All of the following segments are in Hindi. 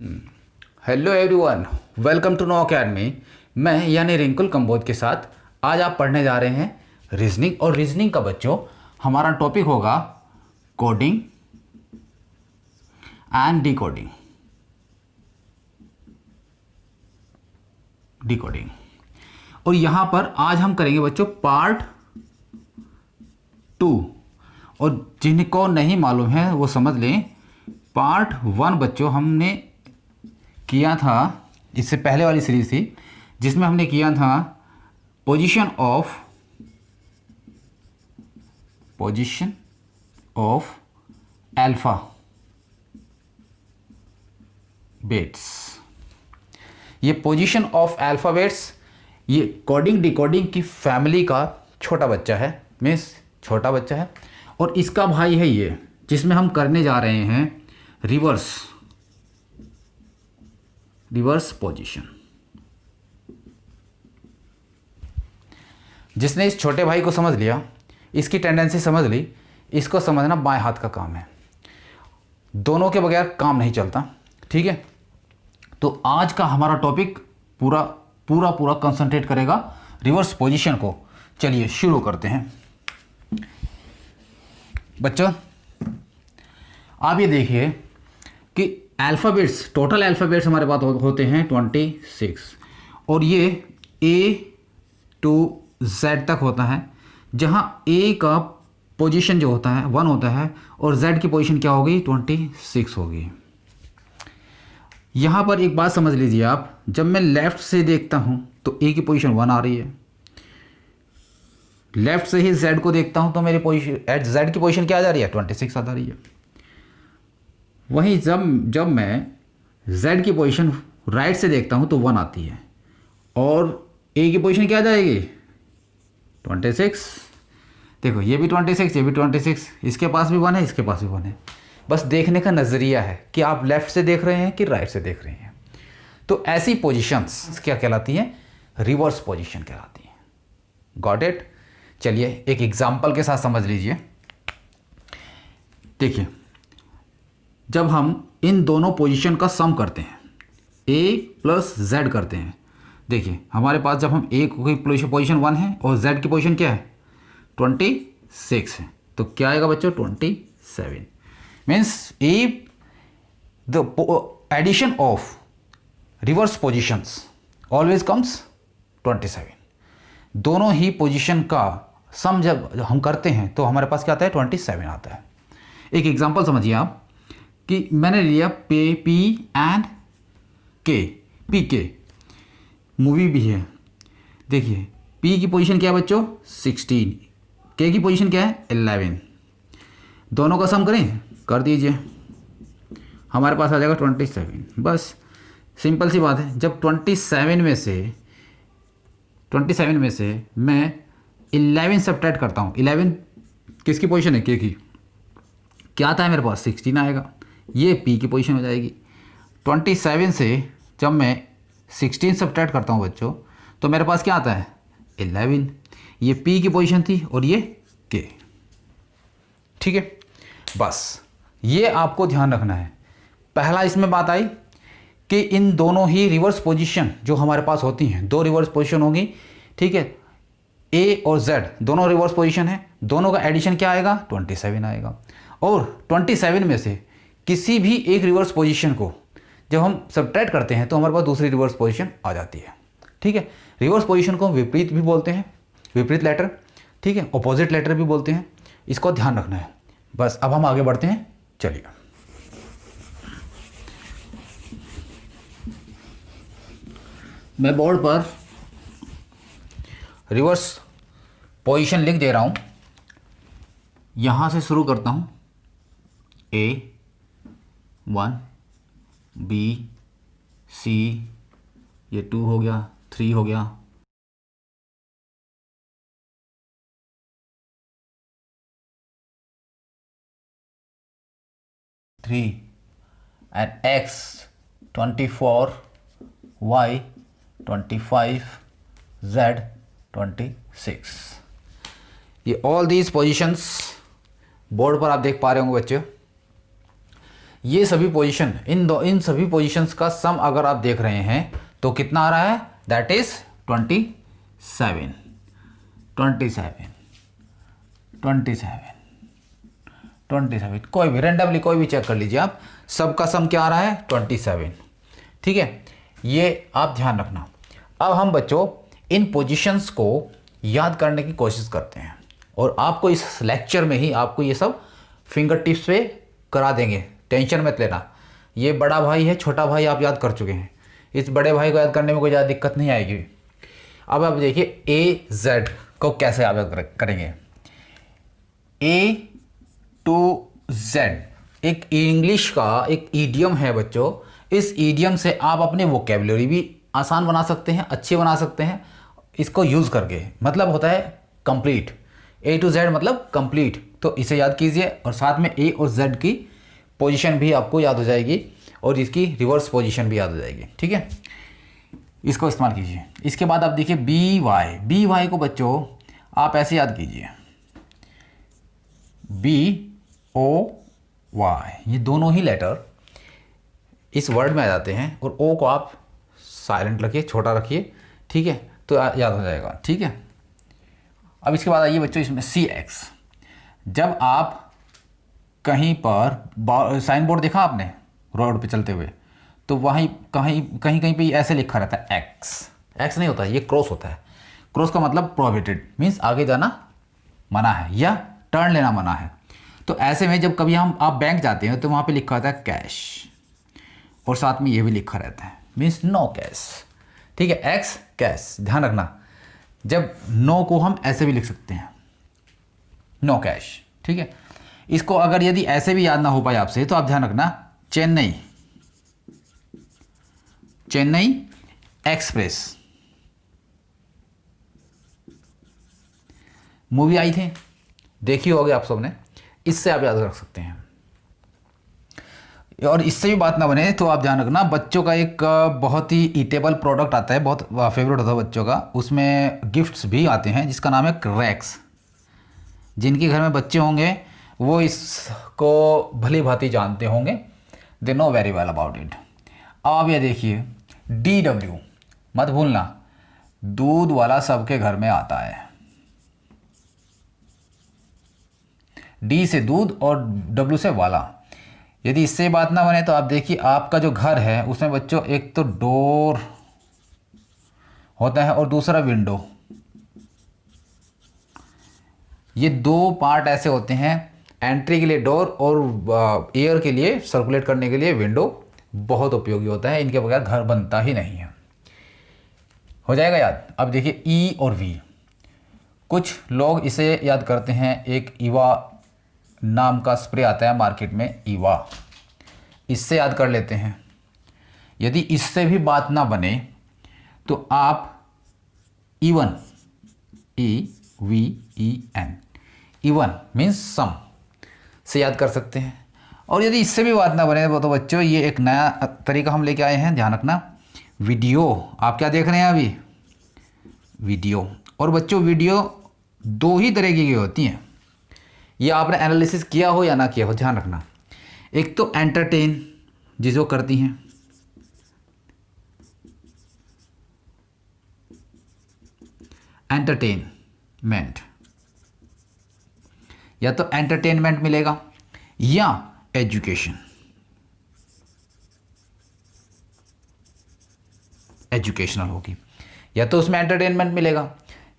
Hello everyone, welcome to no academy. मैं यानी रिंकुल कंबोज के साथ आज आप पढ़ने जा रहे हैं रीजनिंग। और रीजनिंग का बच्चों हमारा टॉपिक होगा कोडिंग एंड डिकोडिंग। डिकोडिंग और यहाँ पर आज हम करेंगे बच्चों पार्ट 2। और जिनको नहीं मालूम है वो समझ लें, पार्ट 1 बच्चों हमने किया था, इससे पहले वाली सीरीज थी जिसमें हमने किया था पोजीशन ऑफ अल्फ़ाबेट्स। ये पोजीशन ऑफ अल्फ़ाबेट्स ये कोडिंग डिकोडिंग की फैमिली का छोटा बच्चा है, मीन्स छोटा बच्चा है। और इसका भाई है ये, जिसमें हम करने जा रहे हैं रिवर्स पोजीशन। जिसने इस छोटे भाई को समझ लिया, इसकी टेंडेंसी समझ ली, इसको समझना बाएं हाथ का काम है। दोनों के बगैर काम नहीं चलता, ठीक है। तो आज का हमारा टॉपिक पूरा कंसंट्रेट करेगा रिवर्स पोजीशन को। चलिए शुरू करते हैं बच्चों। आप ये देखिए कि अल्फ़ाबेट्स, टोटल अल्फ़ाबेट्स हमारे पास होते हैं 26। और ये A to Z तक होता है, जहाँ A का पोजीशन जो होता है 1 होता है और Z की पोजीशन क्या होगी 26 होगी। यहाँ पर एक बात समझ लीजिए आप, जब मैं लेफ़्ट से देखता हूँ तो A की पोजीशन 1 आ रही है, लेफ़्ट से ही Z को देखता हूँ तो मेरी पोजीशन Z की पोजीशन क्या आ जा रही है 26 आ जा रही है। वहीं जब मैं Z की पोजीशन राइट से देखता हूँ तो 1 आती है और A की पोजीशन क्या आ जाएगी 26। देखो ये भी 26, ये भी 26, इसके पास भी 1 है, इसके पास भी 1 है। बस देखने का नज़रिया है कि आप लेफ़्ट से देख रहे हैं कि राइट से देख रहे हैं। तो ऐसी पोजीशंस क्या कहलाती हैं, रिवर्स पोजीशन कहलाती हैं। Got it. चलिए एक एग्जाम्पल के साथ समझ लीजिए। देखिए, जब हम इन दोनों पोजीशन का सम करते हैं, A प्लस Z करते हैं, देखिए हमारे पास जब हम A की पोजीशन 1 है और Z की पोजीशन क्या है 26 है, तो क्या आएगा बच्चों 27। Means the addition of reverse positions always comes 27। दोनों ही पोजीशन का सम जब हम करते हैं तो हमारे पास क्या आता है 27 आता है। एक एग्जांपल समझिए आप कि मैंने लिया P and K, PK movie भी है। देखिए P की पोजीशन क्या है बच्चों 16, K की पोजीशन क्या है 11। दोनों का सम करें, कर दीजिए, हमारे पास आ जाएगा 27। बस सिंपल सी बात है। जब 27 में से मैं 11 सब्ट्रैक्ट करता हूँ, 11 किसकी पोजीशन है K की, क्या आता है मेरे पास 16 आएगा, ये P की पोजीशन हो जाएगी। 27 से जब मैं 16 सब्ट्रैक्ट करता हूँ बच्चों तो मेरे पास क्या आता है 11, ये P की पोजीशन थी और ये K, ठीक है। बस ये आपको ध्यान रखना है। पहला इसमें बात आई कि इन दोनों ही रिवर्स पोजीशन जो हमारे पास होती हैं, दो रिवर्स पोजीशन होगी, ठीक है। A और Z दोनों रिवर्स पोजीशन है, दोनों का एडिशन क्या आएगा 27 आएगा। और 27 में से किसी भी एक रिवर्स पोजीशन को जब हम सब्ट्रैक्ट करते हैं तो हमारे पास दूसरी रिवर्स पोजीशन आ जाती है, ठीक है। रिवर्स पोजीशन को हम विपरीत भी बोलते हैं, विपरीत लेटर, ठीक है, ऑपोजिट लेटर भी बोलते हैं। इसको ध्यान रखना है। बस अब हम आगे बढ़ते हैं। चलिए मैं बोर्ड पर रिवर्स पोजीशन लिख दे रहा हूं। यहां से शुरू करता हूं, A1 B C, ये 2 हो गया, 3 हो गया, 3 and X 24, Y 25, Z 26। ये ऑल दीज पोजीशंस बोर्ड पर आप देख पा रहे होंगे बच्चों। ये सभी पोजीशन, इन सभी पोजीशंस का सम अगर आप देख रहे हैं तो कितना आ रहा है, दैट इज 27 27 27 27। कोई भी रेंडमली कोई भी चेक कर लीजिए आप, सबका सम क्या आ रहा है, 27। ठीक है, ये आप ध्यान रखना। अब हम बच्चों इन पोजीशंस को याद करने की कोशिश करते हैं और आपको इस लेक्चर में ही आपको ये सब फिंगर टिप्स पे करा देंगे, टेंशन मत लेना। ये बड़ा भाई है, छोटा भाई आप याद कर चुके हैं, इस बड़े भाई को याद करने में कोई ज़्यादा दिक्कत नहीं आएगी। अब आप देखिए AZ को कैसे आप याद करेंगे। A to Z एक इंग्लिश का एक ईडियम है बच्चों। इस ईडियम से आप अपने वोकेबलरी भी आसान बना सकते हैं, अच्छी बना सकते हैं इसको यूज़ करके। मतलब होता है कंप्लीट, A to Z मतलब कंप्लीट। तो इसे याद कीजिए और साथ में A और Z की पोजीशन भी आपको याद हो जाएगी और इसकी रिवर्स पोजीशन भी याद हो जाएगी। ठीक है, इसको इस्तेमाल कीजिए। इसके बाद आप देखिए BY को बच्चों आप ऐसे याद कीजिए, BOY, ये दोनों ही लेटर इस वर्ड में आ जाते हैं और O को आप साइलेंट रखिए, छोटा रखिए। ठीक है, तो याद हो जाएगा। ठीक है, अब इसके बाद आइए बच्चों इसमें CX। जब आप कहीं पर साइन बोर्ड देखा आपने रोड पे चलते हुए, तो वहीं कहीं पे ऐसे लिखा रहता है एक्स नहीं होता, ये क्रॉस होता है। क्रॉस का मतलब प्रोहिबिटेड, मीन्स आगे जाना मना है या टर्न लेना मना है। तो ऐसे में जब कभी आप बैंक जाते हैं तो वहाँ पे लिखा होता है कैश और साथ में ये भी लिखा रहता है, मीन्स नो कैश। ठीक है, एक्स कैश, ध्यान रखना। जब नो को हम ऐसे भी लिख सकते हैं, नो कैश। ठीक है, इसको अगर यदि ऐसे भी याद ना हो पाए आपसे तो आप ध्यान रखना, चेन्नई एक्सप्रेस मूवी आई थी, देखी होगी आप सबने, इससे आप याद रख सकते हैं। और इससे भी बात ना बने तो आप ध्यान रखना, बच्चों का एक बहुत ही ईटेबल प्रोडक्ट आता है, बहुत फेवरेट होता है बच्चों का, उसमें गिफ्ट्स भी आते हैं जिसका नाम है क्रैक्स। जिनके घर में बच्चे होंगे वो इसको भली भांति जानते होंगे, they know very well about it. अब आप ये देखिए DW मत भूलना, दूध वाला सबके घर में आता है। D से दूध और W से वाला। यदि इससे बात ना बने तो आप देखिए आपका जो घर है उसमें बच्चों एक तो डोर होता है और दूसरा विंडो। ये दो पार्ट ऐसे होते हैं, एंट्री के लिए डोर और एयर के लिए सर्कुलेट करने के लिए विंडो। बहुत उपयोगी होता है, इनके बगैर घर बनता ही नहीं है। हो जाएगा याद। अब देखिए E और V, कुछ लोग इसे याद करते हैं, एक ईवा नाम का स्प्रे आता है मार्केट में, ईवा, इससे याद कर लेते हैं। यदि इससे भी बात ना बने तो आप इवन, EVEN, इवन मीन्स सम से याद कर सकते हैं। और यदि इससे भी बात ना बने तो बच्चों ये एक नया तरीका हम लेके आए हैं, ध्यान रखना। वीडियो, आप क्या देख रहे हैं अभी, वीडियो। और बच्चों वीडियो दो ही तरीके की होती हैं, ये आपने एनालिसिस किया हो या ना किया हो, ध्यान रखना। एक तो एंटरटेन जिसको करती हैं, एंटरटेनमेंट, या तो एंटरटेनमेंट मिलेगा या एजुकेशन, एजुकेशनल होगी। या तो उसमें एंटरटेनमेंट मिलेगा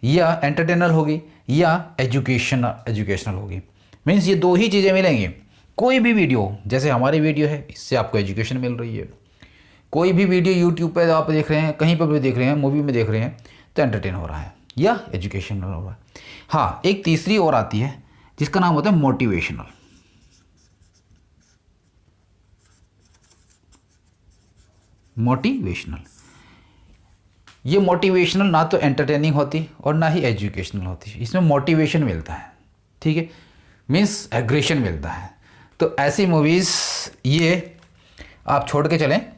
या एंटरटेनर होगी या एजुकेशनल होगी। मीन्स ये दो ही चीज़ें मिलेंगी। कोई भी वीडियो, जैसे हमारी वीडियो है, इससे आपको एजुकेशन मिल रही है। कोई भी वीडियो यूट्यूब पे आप देख रहे हैं, कहीं पर भी देख रहे हैं, मूवी में देख रहे हैं, तो एंटरटेन हो रहा है या एजुकेशनल हो रहा है। हाँ, एक तीसरी और आती है जिसका नाम होता है मोटिवेशनल। मोटिवेशनल, ये मोटिवेशनल ना तो एंटरटेनिंग होती और ना ही एजुकेशनल होती, इसमें मोटिवेशन मिलता है। ठीक है, मीन्स एग्रेशन मिलता है। तो ऐसी मूवीज़ ये आप छोड़ के चलें,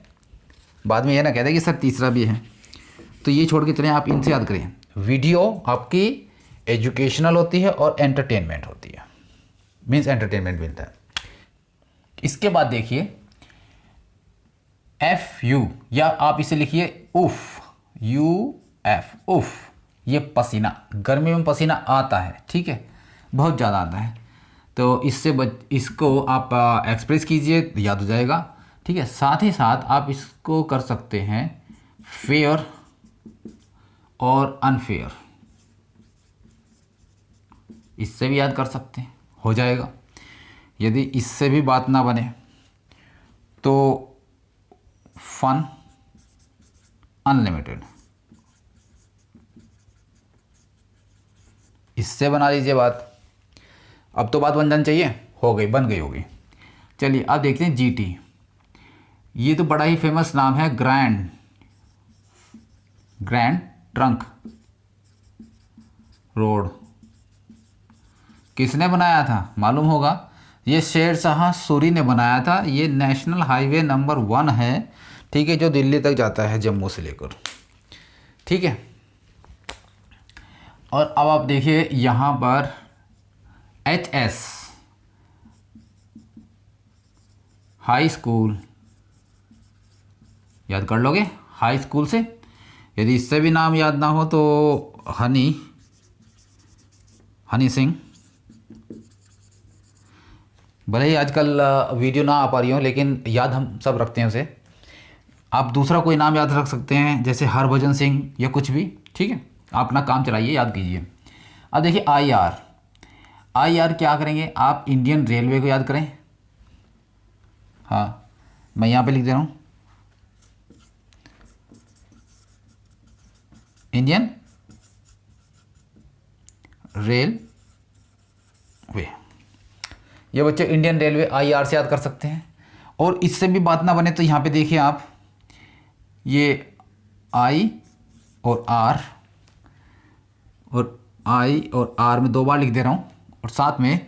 बाद में ये ना कहते कि सर तीसरा भी है, तो ये छोड़ के चलें, आप इनसे याद करें। वीडियो आपकी एजुकेशनल होती है और एंटरटेनमेंट होती है, मीन्स एंटरटेनमेंट मिलता है। इसके बाद देखिए एफ यू, या आप इसे लिखिए उफ, यू एफ, उफ। ये पसीना, गर्मी में पसीना आता है, ठीक है, बहुत ज़्यादा आता है। तो इसको आप एक्सप्रेस कीजिए तो याद हो जाएगा, ठीक है। साथ ही साथ आप इसको कर सकते हैं फेयर और अनफेयर, इससे भी याद कर सकते हैं, हो जाएगा। यदि इससे भी बात ना बने तो फन अनलिमिटेड, इससे बना लीजिए बात। अब तो बात बन जानी चाहिए, हो गई, बन गई होगी। चलिए अब देखते हैं जीटी। ये तो बड़ा ही फेमस नाम है, ग्रैंड ट्रंक रोड। किसने बनाया था मालूम होगा, ये शेरशाह सूरी ने बनाया था। ये नेशनल हाईवे नंबर 1 है, ठीक है, जो दिल्ली तक जाता है जम्मू से लेकर, ठीक है। और अब आप देखिए यहाँ पर HS हाई स्कूल, याद कर लोगे हाई स्कूल से। यदि इससे भी नाम याद ना हो तो हनी सिंह। भले ही आजकल वीडियो ना आ पा रही हो, लेकिन याद हम सब रखते हैं उसे। आप दूसरा कोई नाम याद रख सकते हैं, जैसे हरभजन सिंह या कुछ भी, ठीक है। आप अपना काम चलाइए, याद कीजिए। अब देखिए IR क्या करेंगे आप, इंडियन रेलवे को याद करें। हाँ, मैं यहाँ पे लिख दे रहा हूँ, इंडियन रेलवे। ये बच्चे इंडियन रेलवे IR से याद कर सकते हैं। और इससे भी बात ना बने तो यहाँ पे देखिए आप, ये I और R, और I और R में 2 बार लिख दे रहा हूँ, और साथ में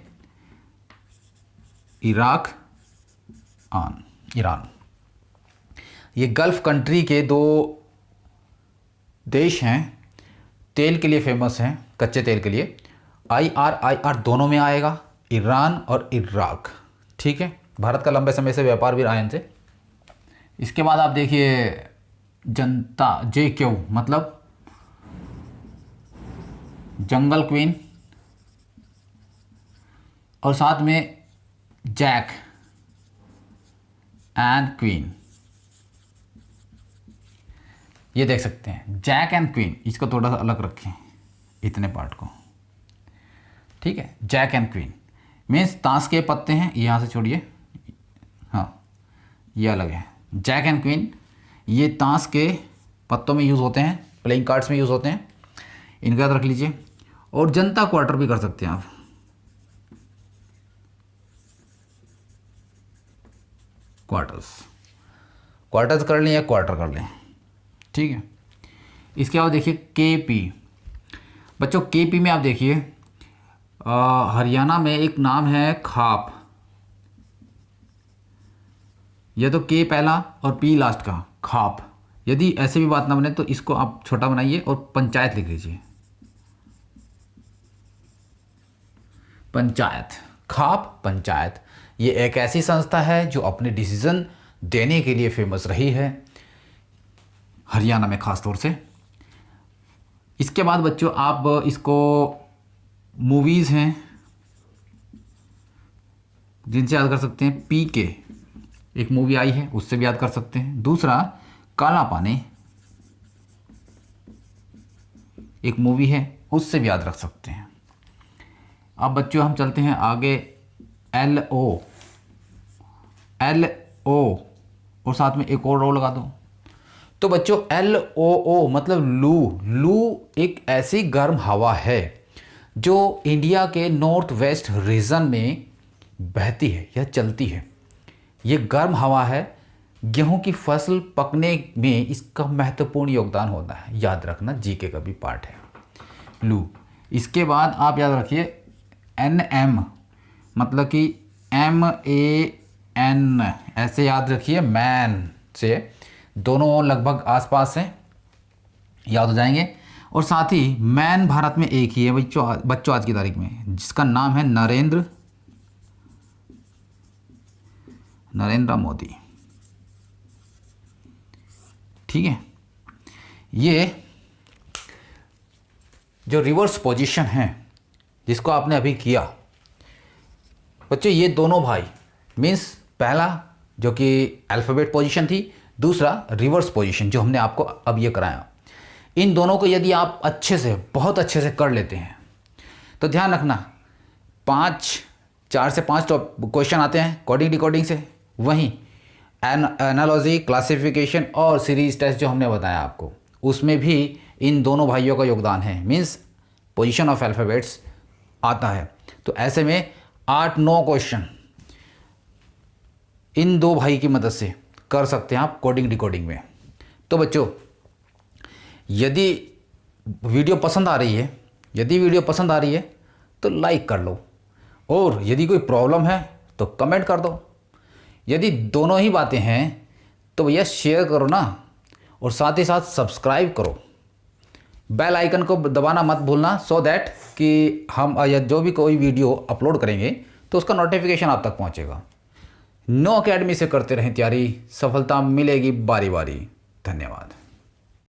ईरान। ये गल्फ कंट्री के 2 देश हैं, तेल के लिए फेमस हैं, कच्चे तेल के लिए। IR दोनों में आएगा, ईरान और इराक, ठीक है। भारत का लंबे समय से व्यापार भी रहा है इनसे। इसके बाद आप देखिए जनता, JQ मतलब जंगल क्वीन, और साथ में जैक एंड क्वीन, ये देख सकते हैं जैक एंड क्वीन। इसको थोड़ा सा अलग रखें, इतने पार्ट को, ठीक है। जैक एंड क्वीन मीन्स ताश के पत्ते हैं, यहाँ से छोड़िए, हाँ ये अलग है। जैक एंड क्वीन ये ताश के पत्तों में यूज़ होते हैं, प्लेइंग कार्ड्स में यूज़ होते हैं, इनका याद रख लीजिए। और जनता क्वार्टर भी कर सकते हैं आप, क्वार्टर्स कर लें या क्वार्टर कर लें, ठीक है। इसके बाद देखिए KP। बच्चों KP में आप देखिए हरियाणा में एक नाम है खाप। यह तो K पहला और P लास्ट का, खाप। यदि ऐसे भी बात ना बने तो इसको आप छोटा बनाइए और पंचायत लिख लीजिए, पंचायत, खाप पंचायत। ये एक ऐसी संस्था है जो अपने डिसीजन देने के लिए फेमस रही है, हरियाणा में खास तौर से। इसके बाद बच्चों आप इसको, मूवीज़ हैं जिनसे याद कर सकते हैं, PK एक मूवी आई है, उससे भी याद कर सकते हैं। दूसरा काला पानी एक मूवी है, उससे भी याद रख सकते हैं। अब बच्चों हम चलते हैं आगे, LO और साथ में एक और रो लगा दो। तो बच्चों LOO मतलब लू एक ऐसी गर्म हवा है जो इंडिया के नॉर्थ वेस्ट रीजन में बहती है या चलती है। ये गर्म हवा है, गेहूं की फसल पकने में इसका महत्वपूर्ण योगदान होता है, याद रखना, GK का भी पार्ट है लू। इसके बाद आप याद रखिए NM मतलब कि MAN, ऐसे याद रखिए, मैन से दोनों लगभग आसपास हैं, याद हो जाएंगे। और साथ ही मैन भारत में एक ही है बच्चों आज की तारीख में, जिसका नाम है नरेंद्र नरेंद्र मोदी। ठीक है, ये जो रिवर्स पोजीशन है जिसको आपने अभी किया बच्चों, ये दोनों भाई मीन्स पहला जो कि अल्फ़ाबेट पोजीशन थी, दूसरा रिवर्स पोजीशन जो हमने आपको अब ये कराया, इन दोनों को यदि आप अच्छे से, बहुत अच्छे से कर लेते हैं तो ध्यान रखना 4 से 5 क्वेश्चन आते हैं कोडिंग डिकोडिंग से, वहीं एनालॉजी, क्लासिफिकेशन और सीरीज टेस्ट जो हमने बताया आपको, उसमें भी इन दोनों भाइयों का योगदान है, मीन्स पोजीशन ऑफ अल्फ़ाबेट्स आता है। तो ऐसे में 8-9 क्वेश्चन इन दो भाई की मदद से कर सकते हैं आप कोडिंग डिकोडिंग में। तो बच्चों, यदि वीडियो पसंद आ रही है तो लाइक कर लो, और यदि कोई प्रॉब्लम है तो कमेंट कर दो। यदि दोनों ही बातें हैं तो भैया शेयर करो ना, और साथ ही साथ सब्सक्राइब करो, बेल आइकन को दबाना मत भूलना, सो दैट कि हम जो भी कोई वीडियो अपलोड करेंगे तो उसका नोटिफिकेशन आप तक पहुंचेगा। नो अकेडमी से करते रहें तैयारी, सफलता मिलेगी बारी बारी। धन्यवाद।